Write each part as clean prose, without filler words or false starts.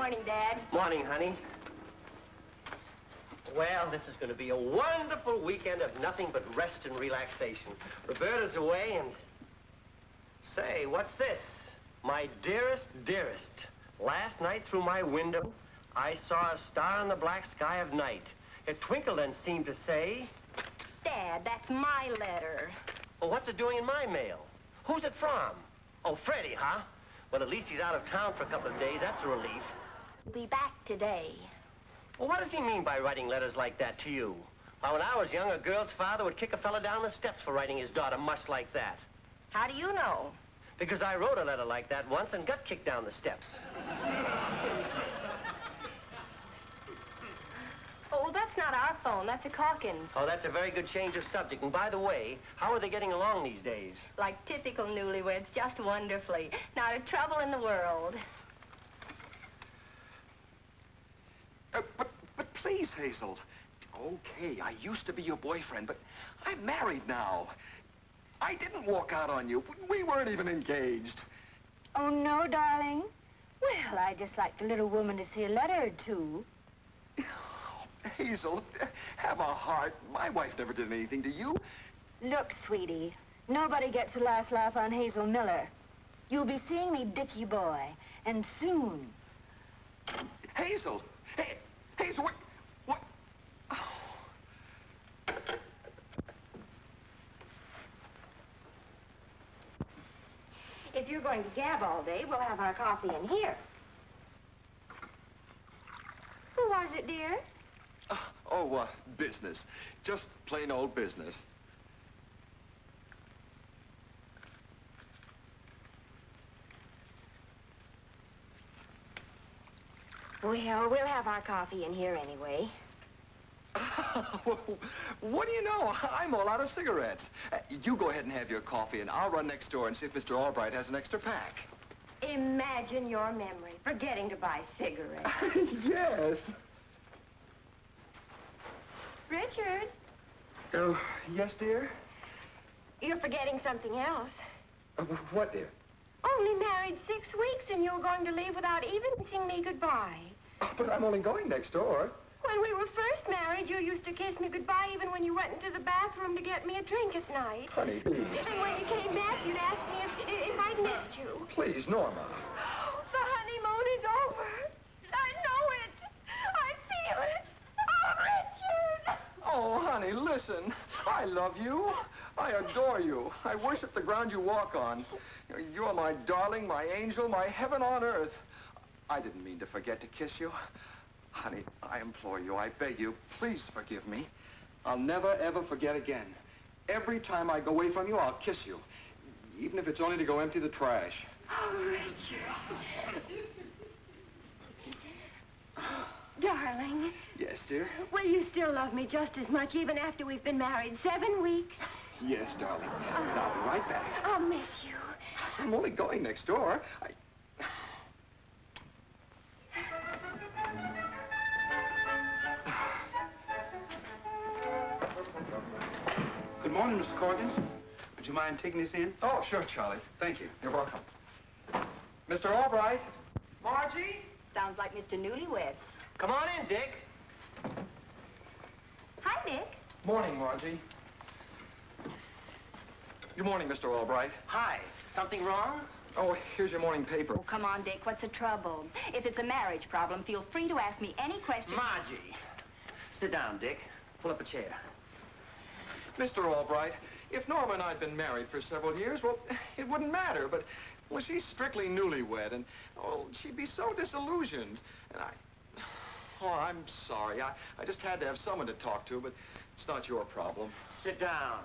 morning, Dad. Morning, honey. Well, this is going to be a wonderful weekend of nothing but rest and relaxation. Roberta's away and... Say, what's this? My dearest, dearest. Last night through my window, I saw a star in the black sky of night. It twinkled and seemed to say... Dad, that's my letter. Well, what's it doing in my mail? Who's it from? Oh, Freddie, huh? Well, at least he's out of town for a couple of days. That's a relief. He'll be back today. Well, what does he mean by writing letters like that to you? Why, when I was young, a girl's father would kick a fella down the steps for writing his daughter much like that. How do you know? Because I wrote a letter like that once and got kicked down the steps. Oh, that's not our phone. That's a Calkins. Oh, that's a very good change of subject. And by the way, how are they getting along these days? Like typical newlyweds, just wonderfully. Not a trouble in the world. But please, Hazel. Okay, I used to be your boyfriend, but I'm married now. I didn't walk out on you. We weren't even engaged. Oh, no, darling. Well, I just like the little woman to see a letter or two. Hazel, have a heart. My wife never did anything to you. Look, sweetie, nobody gets the last laugh on Hazel Miller. You'll be seeing me Dickie boy, and soon. Hazel! Hey, Hazel, what? Oh. If you're going to gab all day, we'll have our coffee in here. Who was it, dear? Business. Just plain old business. Well, we'll have our coffee in here anyway. What do you know? I'm all out of cigarettes. You go ahead and have your coffee, and I'll run next door and see if Mr. Albright has an extra pack. Imagine your memory, forgetting to buy cigarettes. Yes. Richard, Oh, yes, dear? you're forgetting something else. What, dear? Only married 6 weeks, and you're going to leave without even wishing me goodbye. Oh, but I'm only going next door. When we were first married, you used to kiss me goodbye even when you went into the bathroom to get me a drink at night. Honey, please. And when you came back, you'd ask me if I'd missed you. Please, Norma. The honeymoon is over. I know it. I feel it. Oh, Richard! Oh, honey, listen. I love you. I adore you. I worship the ground you walk on. You're my darling, my angel, my heaven on earth. I didn't mean to forget to kiss you. Honey, I implore you, I beg you, please forgive me. I'll never, ever forget again. Every time I go away from you, I'll kiss you. Even if it's only to go empty the trash. Oh, Richard. Darling. Yes, dear? Will you still love me just as much even after we've been married 7 weeks? Yes, darling. And I'll be right back. I'll miss you. I'm only going next door. Good morning, Mr. Calkins. Would you mind taking this in? Oh, sure, Charlie. Thank you. You're welcome. Mr. Albright? Margie? Sounds like Mr. Newlywed. Come on in, Dick. Hi, Nick. Morning, Margie. Good morning, Mr. Albright. Hi. Something wrong? Oh, here's your morning paper. Oh, come on, Dick. What's the trouble? If it's a marriage problem, feel free to ask me any question. Margie. Sit down, Dick. Pull up a chair. Mr. Albright, if Norma and I had been married for several years, well, it wouldn't matter, but, well, she's strictly newlywed, and, oh, she'd be so disillusioned. And I'm sorry. I just had to have someone to talk to, but it's not your problem. Sit down.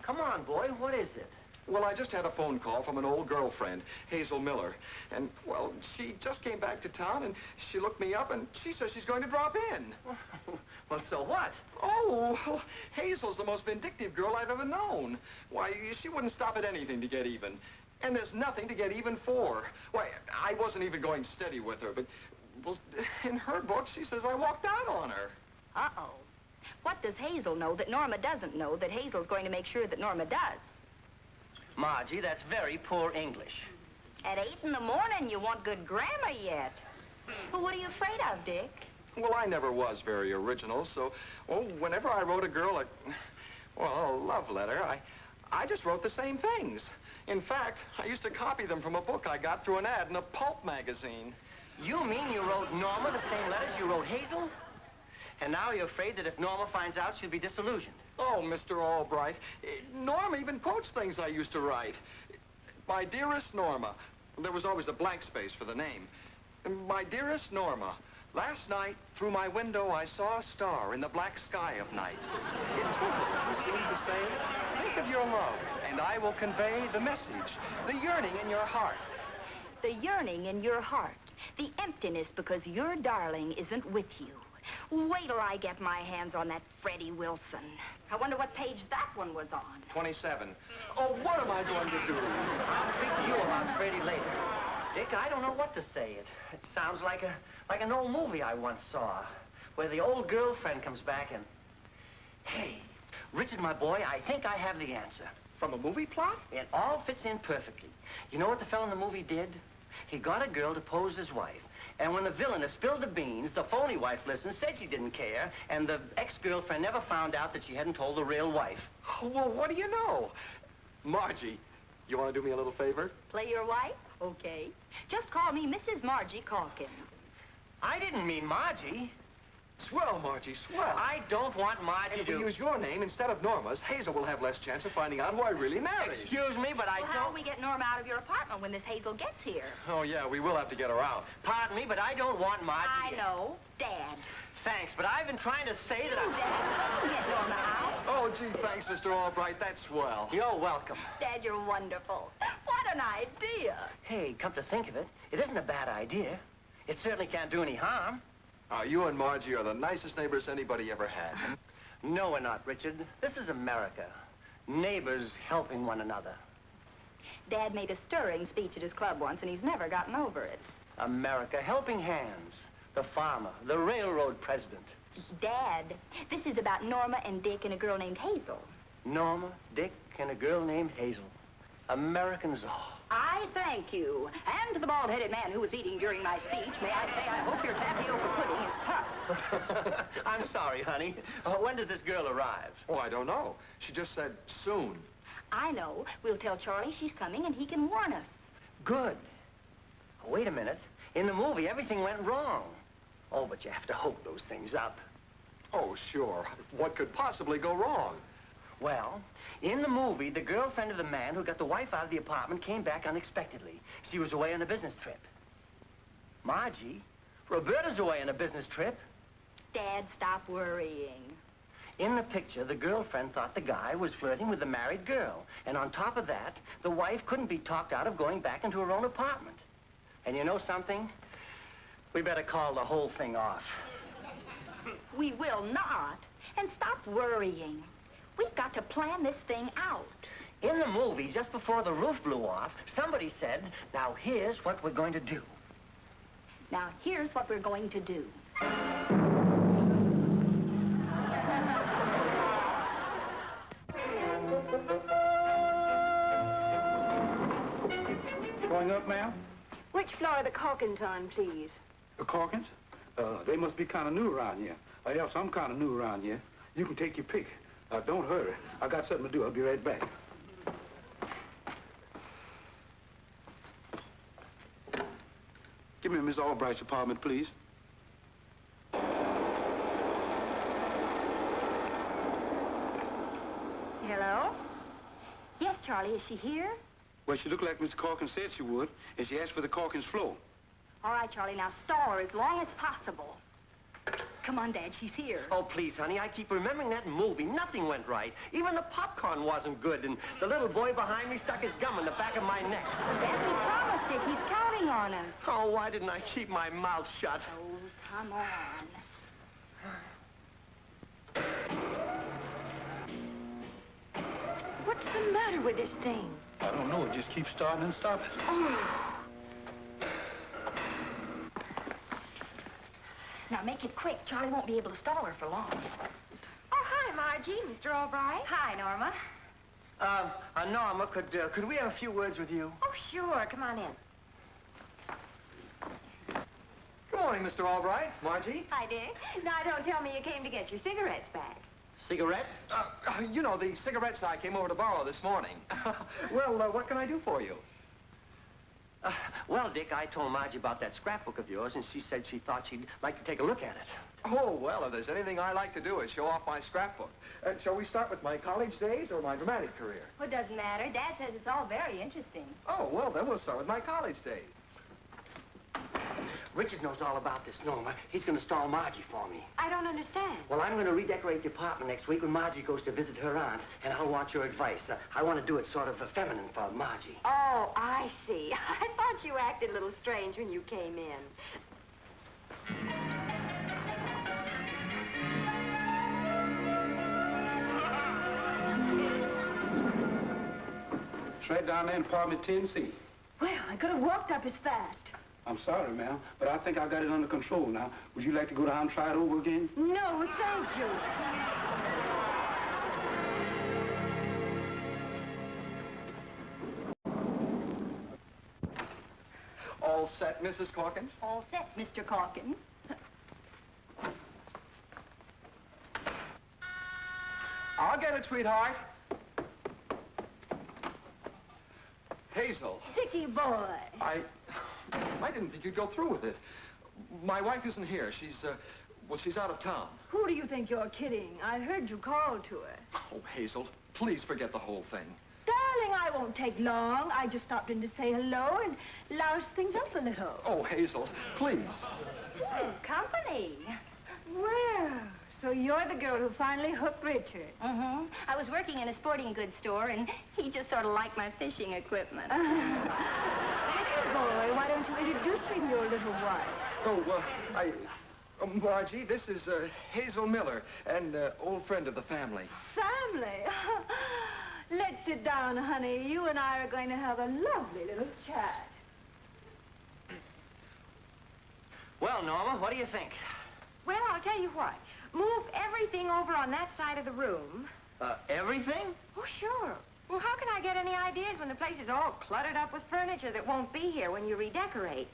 Come on, boy. What is it? Well, I just had a phone call from an old girlfriend, Hazel Miller. And, well, she just came back to town, and she looked me up, and she says she's going to drop in. Well, so what? Oh, well, Hazel's the most vindictive girl I've ever known. Why, she wouldn't stop at anything to get even. And there's nothing to get even for. Why, I wasn't even going steady with her, but, well, in her book, she says I walked out on her. Uh-oh. What does Hazel know that Norma doesn't know that Hazel's going to make sure that Norma does? Margie, that's very poor English. At 8 in the morning, you want good grammar yet. Well, what are you afraid of, Dick? Well, I never was very original, so, whenever I wrote a girl a love letter, I just wrote the same things. In fact, I used to copy them from a book I got through an ad in a pulp magazine. You mean you wrote Norma the same letters you wrote Hazel? And now you're afraid that if Norma finds out, she'll be disillusioned. Oh, Mr. Albright, Norma even quotes things I used to write. My dearest Norma. There was always a blank space for the name. My dearest Norma, last night, through my window, I saw a star in the black sky of night. It twinkled and seemed to say, think of your love, and I will convey the message, the yearning in your heart. The yearning in your heart. The emptiness because your darling isn't with you. Wait till I get my hands on that Freddie Wilson. I wonder what page that one was on. 27. Oh, what am I going to do? I'll speak to you about Freddie later. Dick, I don't know what to say. It sounds like an old movie I once saw, where the old girlfriend comes back and... Hey, Richard, my boy, I think I have the answer. From a movie plot? It all fits in perfectly. You know what the fellow in the movie did? He got a girl to pose as wife. And when the villain spilled the beans, the phony wife listened, said she didn't care, and the ex-girlfriend never found out that she hadn't told the real wife. Well, what do you know? Margie, you want to do me a little favor? Play your wife? Okay. Just call me Mrs. Margie Calkins. I didn't mean Margie. Swell, Margie, swell. I don't want Margie And if to... we use your name instead of Norma's, Hazel will have less chance of finding out who I really married. Excuse me, but I Well, don't... how do we get Norma out of your apartment when this Hazel gets here? Oh, yeah, we will have to get her out. Pardon me, but I don't want Margie... I know. Dad. Thanks, but I've been trying to say that Dad, get Norma out. Oh, gee, thanks, Mr. Albright. That's swell. You're welcome. Dad, you're wonderful. What an idea. Hey, come to think of it, it isn't a bad idea. It certainly can't do any harm. You and Margie are the nicest neighbors anybody ever had. No, we're not, Richard. This is America. Neighbors helping one another. Dad made a stirring speech at his club once, and he's never gotten over it. America, helping hands. The farmer, the railroad president. Dad, this is about Norma and Dick and a girl named Hazel. Norma, Dick, and a girl named Hazel. Americans all. I thank you. And to the bald-headed man who was eating during my speech, may I say I hope your tapioca pudding is tough. I'm sorry, honey. When does this girl arrive? Oh, I don't know. She just said soon. I know. We'll tell Charlie she's coming and he can warn us. Good. Wait a minute. In the movie, everything went wrong. Oh, but you have to hope those things up. Oh, sure. What could possibly go wrong? Well, in the movie, the girlfriend of the man who got the wife out of the apartment came back unexpectedly. She was away on a business trip. Margie, Roberta's away on a business trip. Dad, stop worrying. In the picture, the girlfriend thought the guy was flirting with the married girl. And on top of that, the wife couldn't be talked out of going back into her own apartment. And you know something? We better call the whole thing off. We will not. And stop worrying. We've got to plan this thing out. In the movie, just before the roof blew off, somebody said, now here's what we're going to do. Now, here's what we're going to do. Going up, ma'am? Which floor are the Calkins on, please? The Calkins? They must be kind of new around here. Else I'm kind of new around here. You can take your pick. Don't hurry. I got something to do. I'll be right back. Give me Miss Albright's apartment, please. Hello? Yes, Charlie, is she here? Well, she looked like Mr. Calkins said she would, and she asked for the Calkins floor. All right, Charlie, now stall her as long as possible. Come on, Dad, she's here. Oh, please, honey, I keep remembering that movie. Nothing went right. Even the popcorn wasn't good, and the little boy behind me stuck his gum in the back of my neck. Dad, he promised it. He's counting on us. Oh, why didn't I keep my mouth shut? Oh, come on. What's the matter with this thing? I don't know. It just keeps starting and stopping. Oh. Now, make it quick. Charlie won't be able to stall her for long. Oh, hi, Margie, Mr. Albright. Hi, Norma. Norma, could we have a few words with you? Oh, sure. Come on in. Come morning, Mr. Albright. Margie? Hi, Dick. Now, don't tell me you came to get your cigarettes back. Cigarettes? You know, the cigarettes I came over to borrow this morning. Well, what can I do for you? Well, Dick, I told Margie about that scrapbook of yours, and she said she thought she'd like to take a look at it. Oh, well, if there's anything I like to do, it's show off my scrapbook. Shall we start with my college days or my dramatic career? Well, it doesn't matter. Dad says it's all very interesting. Oh, well, then we'll start with my college days. Richard knows all about this, Norma. He's going to stall Margie for me. I don't understand. Well, I'm going to redecorate the apartment next week when Margie goes to visit her aunt, and I'll want your advice. I want to do it sort of feminine for Margie. Oh, I see. I thought you acted a little strange when you came in. It's right down there in apartment 10C. Well, I could have walked up as fast. I'm sorry, ma'am, but I think I got it under control now. Would you like to go down and try it over again? No, thank you. All set, Mrs. Calkins? All set, Mr. Calkins. I'll get it, sweetheart. Hazel. Dickie boy. I didn't think you'd go through with it. My wife isn't here. She's out of town. Who do you think you're kidding? I heard you call to her. Oh, Hazel, please forget the whole thing. Darling, I won't take long. I just stopped in to say hello and louse things up a little. Oh, Hazel, please. Company. Well, so you're the girl who finally hooked Richard. Mm-hmm. I was working in a sporting goods store, and he just sort of liked my fishing equipment. Dickie boy, why don't you introduce me to your little wife? Oh, Margie, this is Hazel Miller, an old friend of the family. Family? Let's sit down, honey. You and I are going to have a lovely little chat. Well, Norma, what do you think? Well, I'll tell you what. Move everything over on that side of the room. Everything? Oh, sure. Well, how can I get any ideas when the place is all cluttered up with furniture that won't be here when you redecorate?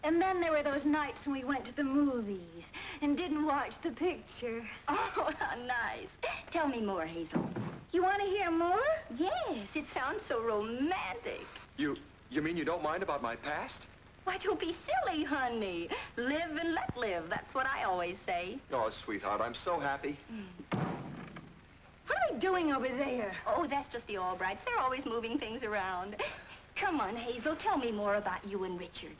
And then there were those nights when we went to the movies and didn't watch the picture. Oh, how nice. Tell me more, Hazel. You want to hear more? Yes, it sounds so romantic. You mean you don't mind about my past? Why, don't be silly, honey. Live and let live. That's what I always say. Oh, sweetheart, I'm so happy. What are we doing over there? Oh, that's just the Albrights. They're always moving things around. Come on, Hazel. Tell me more about you and Richard.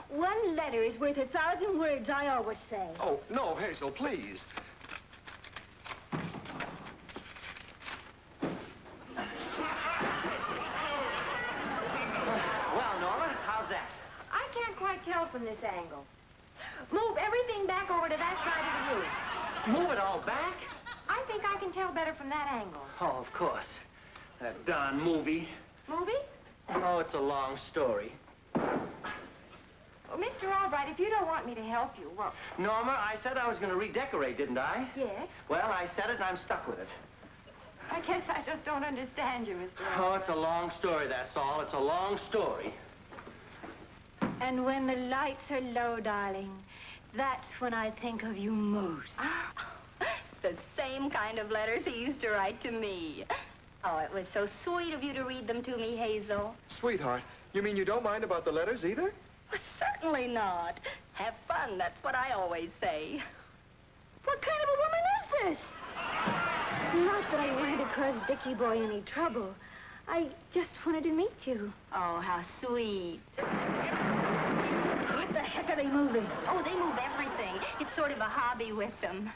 One letter is worth 1,000 words, I always say. Oh, no, Hazel, please. Well, Norma, how's that? I can't quite tell from this angle. Move everything back over to that side of the room. Move it all back? I think I can tell better from that angle. Oh, of course. That darn movie. Movie? Oh, it's a long story. Well, Mr. Albright, if you don't want me to help you, well... Norma, I said I was going to redecorate, didn't I? Yes. Well, I said it and I'm stuck with it. I guess I just don't understand you, Mr. Albright. Oh, it's a long story, that's all. It's a long story. And when the lights are low, darling, that's when I think of you most. The same kind of letters he used to write to me. Oh, it was so sweet of you to read them to me, Hazel. Sweetheart, you mean you don't mind about the letters either? Well, certainly not. Have fun, that's what I always say. What kind of a woman is this? Not that I wanted to cause Dickie boy any trouble. I just wanted to meet you. Oh, how sweet. What the heck are they moving? Oh, they move everything. It's sort of a hobby with them.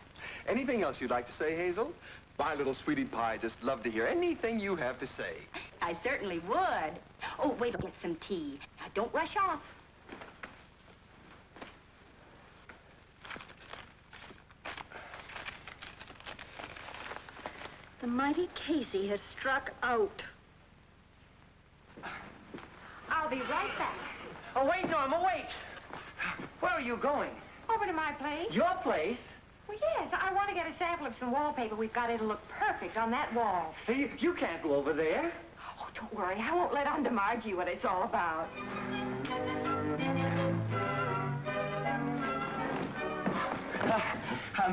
Anything else you'd like to say, Hazel? My little sweetie pie just love to hear anything you have to say. I certainly would. Oh, wait till I get some tea. Now, don't rush off. The mighty Casey has struck out. I'll be right back. Oh, wait, Norma, wait. Where are you going? Over to my place. Your place? Well, yes, I want to get a sample of some wallpaper we've got. It'll look perfect on that wall. Hey, you can't go over there. Oh, don't worry. I won't let on to Margie what it's all about.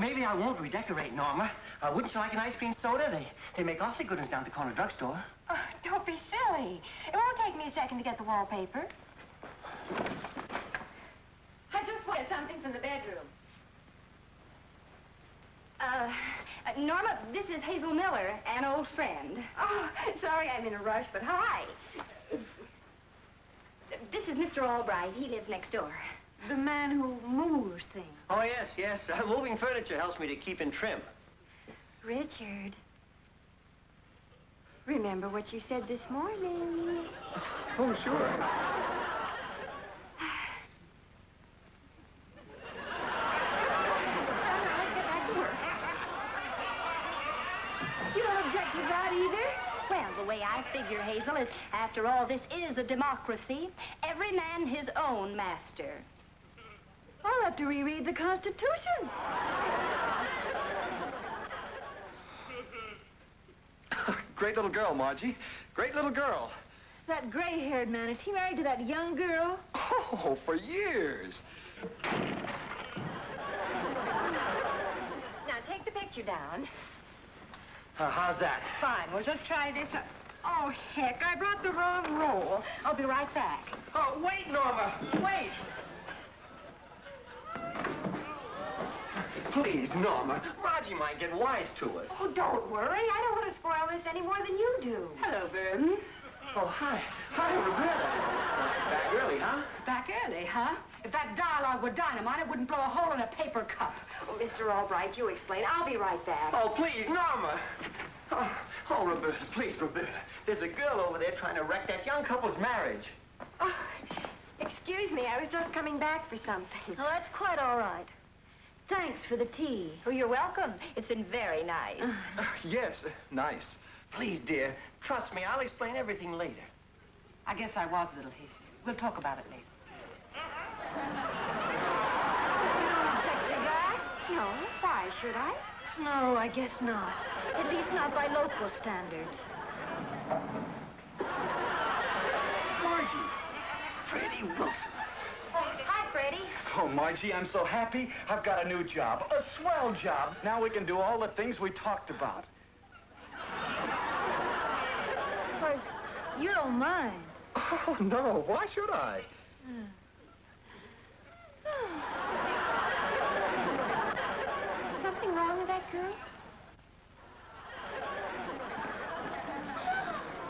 Maybe I won't redecorate, Norma. Wouldn't you like an ice cream soda? They make awfully good ones down at the corner drugstore. Oh, don't be silly. It won't take me a second to get the wallpaper. I just wanted something from the bedroom. Norma, this is Hazel Miller, an old friend. Oh, sorry I'm in a rush, but hi. This is Mr. Albright. He lives next door. The man who moves things. Oh, yes. Moving furniture helps me to keep in trim. Richard. Remember what you said this morning. Oh, sure. You don't object to that either? Well, the way I figure, Hazel, is after all, this is a democracy. Every man his own master. I'll have to reread the Constitution. Great little girl, Margie. Great little girl. That gray-haired man, is he married to that young girl? Oh, for years. Now, take the picture down. How's that? Fine, we'll just try this. Oh, heck, I brought the wrong roll. I'll be right back. Oh, wait, Norma. Wait. Please, Norma. Margie might get wise to us. Oh, don't worry. I don't want to spoil this any more than you do. Hello, Vernon. Oh, hi. Hi, Roberta. Back early, huh? Back early, huh? If that dialogue were dynamite, it wouldn't blow a hole in a paper cup. Oh, Mr. Albright, you explain. I'll be right back. Oh, please, Norma. Oh, Roberta, please, Roberta. There's a girl over there trying to wreck that young couple's marriage. Oh, excuse me. I was just coming back for something. Oh, that's quite all right. Thanks for the tea. Oh, you're welcome. It's been very nice. Yes, nice. Please, dear, trust me. I'll explain everything later. I guess I was a little hasty. We'll talk about it later. You don't object to that? No, why should I? No, I guess not. At least not by local standards. Margie. Freddie Wilson. Oh, hi, Freddie. Oh, Margie, I'm so happy. I've got a new job. A swell job. Now we can do all the things we talked about. Of course, you don't mind. Oh, no. Why should I? Something wrong with that girl?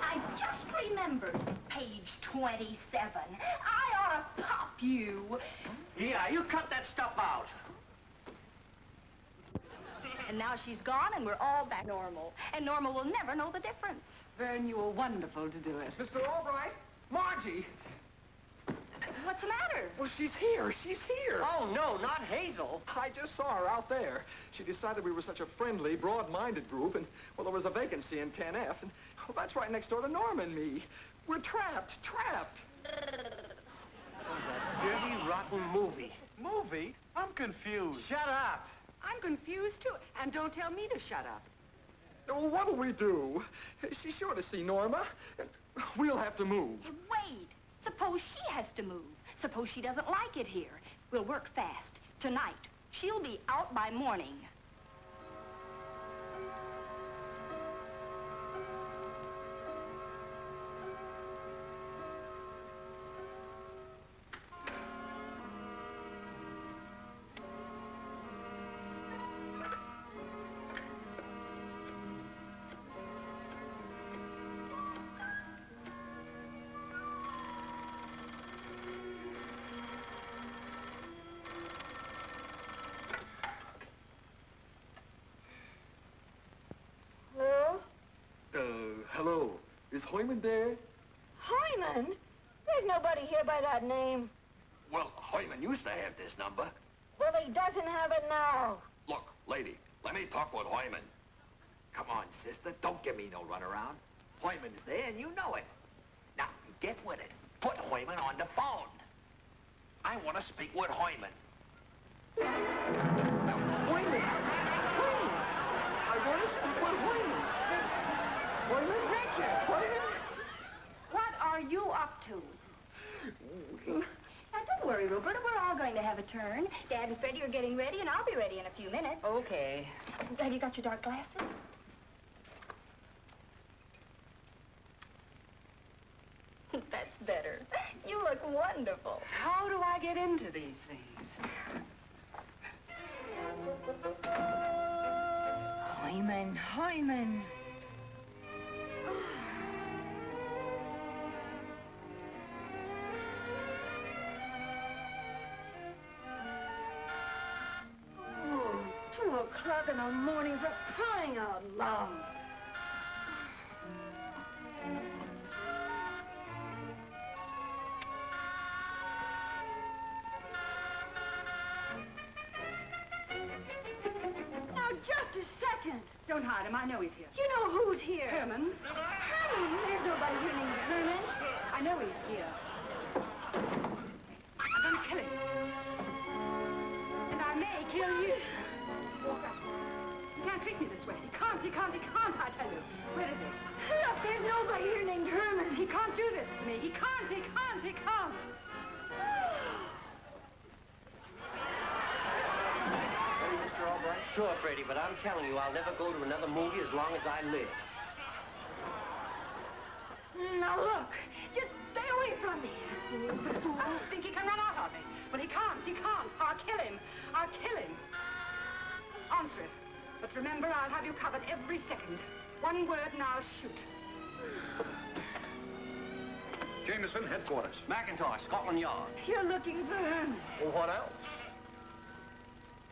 I just remembered page 27. I ought to pop you. Yeah, you cut that stuff out. And now she's gone, and we're all back normal. And Norma will never know the difference. Vern, you were wonderful to do it. Mr. Albright? Margie! What's the matter? Well, she's here. She's here. Oh, no, not Hazel. I just saw her out there. She decided we were such a friendly, broad-minded group, and, well, there was a vacancy in 10F, and, well, that's right next door to Norma and me. We're trapped. Dirty, rotten movie. Movie? I'm confused. Shut up. I'm confused, too. And don't tell me to shut up. Well, what'll we do? She's sure to see Norma. We'll have to move. Wait. Suppose she has to move. Suppose she doesn't like it here. We'll work fast. Tonight. She'll be out by morning. Hello. Is Hoyman there? Hyman? There's nobody here by that name. Well, Hoyman used to have this number. Well, he doesn't have it now. Look, lady, let me talk with Hoyman. Come on, sister, don't give me no runaround. Hoyman's there, and you know it. Now, get with it. Put Hoyman on the phone. I want to speak with Hoyman. Hoyman! I want to speak with Hoyman. Hoyman? Richard! Hoyman? you up to? Now, don't worry, Roberta. We're all going to have a turn. Dad and Freddie are getting ready, and I'll be ready in a few minutes. Okay. Have you got your dark glasses? That's better. You look wonderful. How do I get into these things? Hyman, Hyman. Oh, 2 o'clock in the morning for crying out loud. Now, just a second. Don't hide him. I know he's here. You know who's here? Herman. Herman? There's nobody here named Herman. I know he's here. I'm going to kill him. And I may kill you. Walk up. You can't treat me this way. He can't, I tell you. Where is he? Look, there's nobody here named Herman. He can't do this to me. He can't. Ready, Mr. Albright? Sure, Brady, but I'm telling you, I'll never go to another movie as long as I live. Now, look, just stay away from me. I think he can run out of me. But he can't. I'll kill him. Answer it. But remember, I'll have you covered every second. One word and I'll shoot. Jameson, headquarters. McIntosh, Scotland Yard. You're looking for Herman. Well, what else?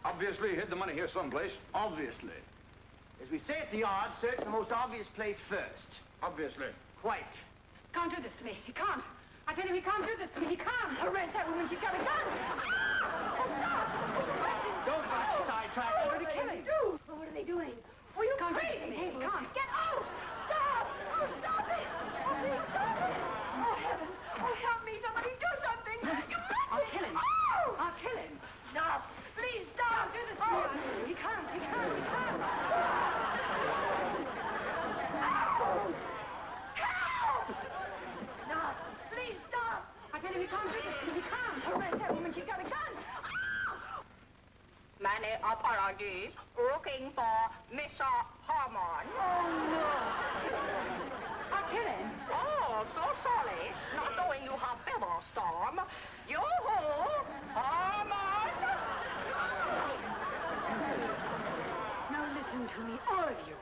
Obviously, he hid the money here someplace. Obviously. As we say at the yard, search the most obvious place first. Obviously. Quite. Can't do this to me. He can't. I tell you, he can't do this to me. He can't. Arrest that woman. She's got a gun. Oh, stop. Don't sidetrack. I'm going to kill him. Well, what are they doing? Oh, you Can't do crazy. this to me. He can't. Get out. Stop. Oh, stop it. Oh, please stop it. Oh, heavens. Oh, help me. Somebody do something. You must I'll kill him. Oh. I'll kill him. Stop. Please stop. Do this to me. He can't. Help! Stop. Please stop. I tell you, he can't do this to me. He can't. Arrest that woman. She's got a gun. Many apologies. Looking for Mr. Harmon. Oh, no. I'll kill him. Oh, so sorry. Not knowing you have feather storm. Yoo-hoo! Harmon! Now listen to me, all of you.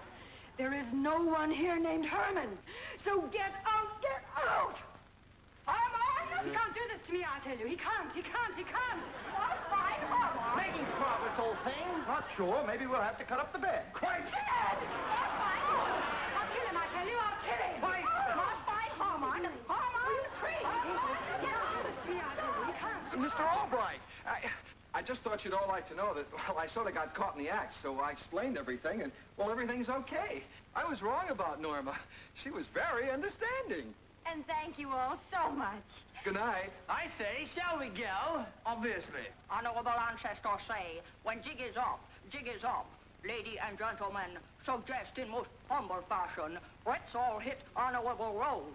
There is no one here named Herman. So get out, get out! Harmon! He can't do this to me, I tell you. He can't. What? Fine, Harmon. Making progress, old thing. Not sure. Maybe we'll have to cut up the bed. Quite. I'll kill him, I tell you. I'll kill him. Wait. Not fight, Harmon. Harmon! Free! He can't do this to me, I tell you. He can't. Mr. Albright, I just thought you'd all like to know that, well, I sort of got caught in the act, so I explained everything, and, well, everything's okay. I was wrong about Norma. She was very understanding. And thank you all so much. Good night. I say, shall we, Gale? Obviously. Honorable ancestors say, when jig is up, jig is up. Ladies and gentlemen, suggest in most humble fashion, let's all hit honorable road.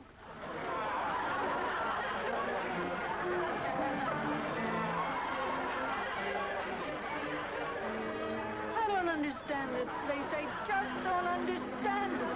I don't understand this place. I just don't understand it.